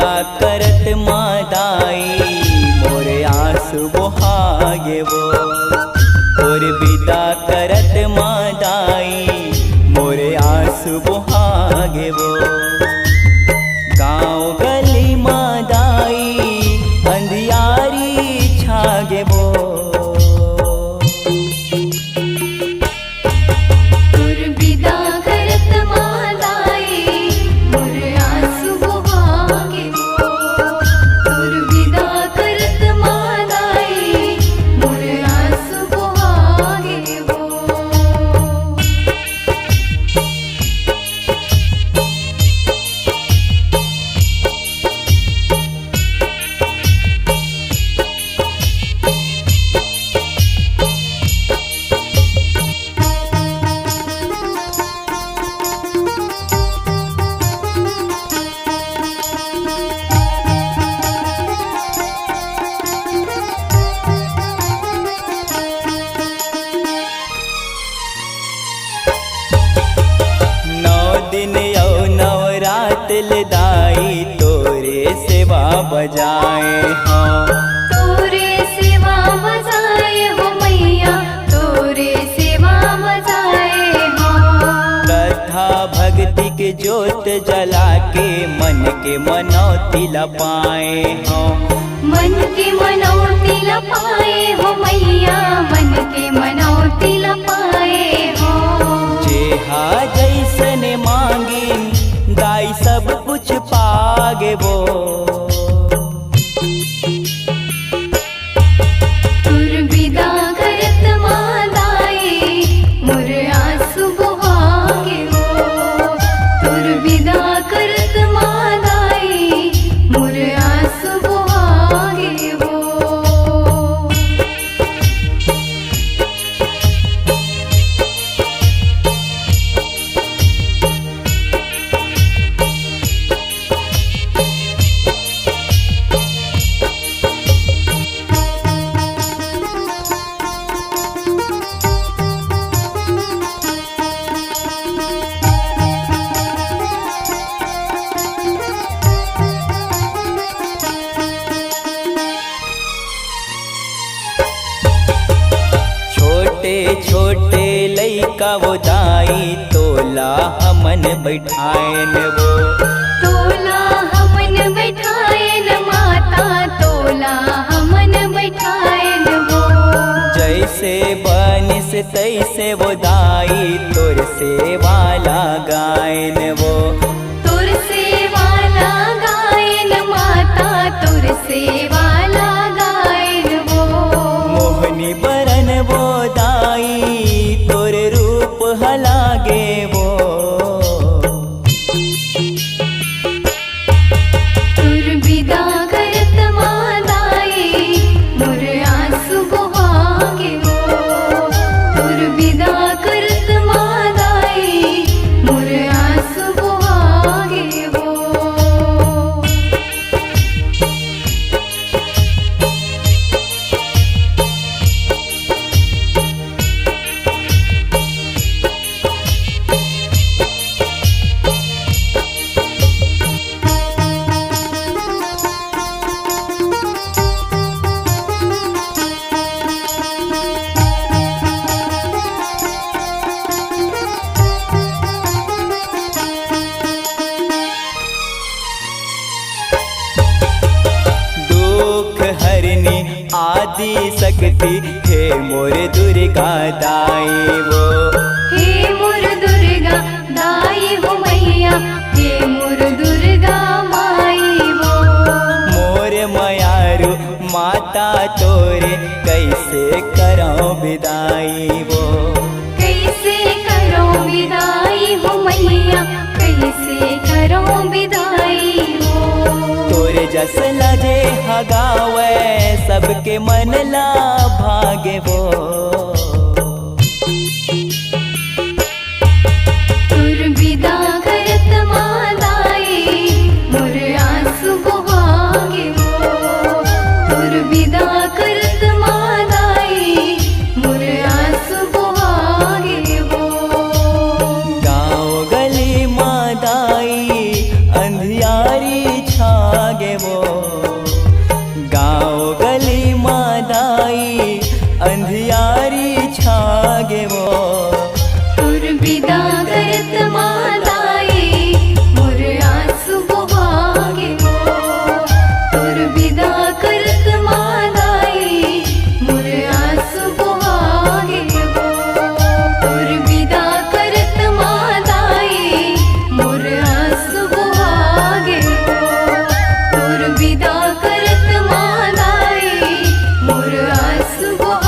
करत मादाई मोरे आंसू बहागे वो। तोर विदा करत मादाई मोरे आंसू बहागे वो। गाँव गली मादाई अंधियारी छागे वो। दिन यौ नवरात दाई तोरे सेवा बजाए हाँ। तोरे सेवा बजाए हो मैया तोरे सेवा बजाए हाँ। कथा भक्ति के ज्योत जला के मन के मनौती लपाए हाँ। मन के मनौती लपाए हो मैया मन के मनौती लपाए हो। जेहा जैसन मांगी दाई सब कुछ पागे वो। तुर विदा करत मादाई मोर आंसू बहागे वो। तुर विदा करत मादाई मोर आंसू बहागे वो। छोटे छोटे लइका वो दाई तोला हमन बैठाएन वो। तोला हमन बैठाएन माता तोला हमन बैठाएन वो। जैसे बनिस तैसे वो दाई तोर सेवाला गायन वो। तुर सेवाला गायन माता तुर सेवाला गायन वो। मोहनी बरन वो दाई तोर रूप हलागे वो। तुर विदा करत मादाई मोर आंसू बहागे वो। तुर विदा करत मादाई मोर आंसू बहागे वो। दुख हरनी आदि शक्ति हे मोर दुर्गा दाई वो। हे मोर दुर्गा दाई हो मैया हे मोर दुर्गा माई वो। मोर मयारू माता तोरे कैसे करो विदाई वो। कैसे करो विदाई हो मैया कैसे करो विदाई हो। तोरे जस लजे हगावे सबके मन ला भागे वो। तुर विदा करत मादाई मोर आंसू बहागे वो। तुर विदा करत मादाई मोर आंसू बहागे वो। गाँव गली मादाई अंधियारी छा भागे वो गाँव गली मादाई अंधियारी छागे वो तुर विदा करत मादाई मोर आंसू बहागे वो तुर विदा करत मादाई मोर आंसू बहागे वो तुर विदा करत मादाई मोर आंसू बहागे वो तुर विदा करत मादाई मोर आंसू बहागे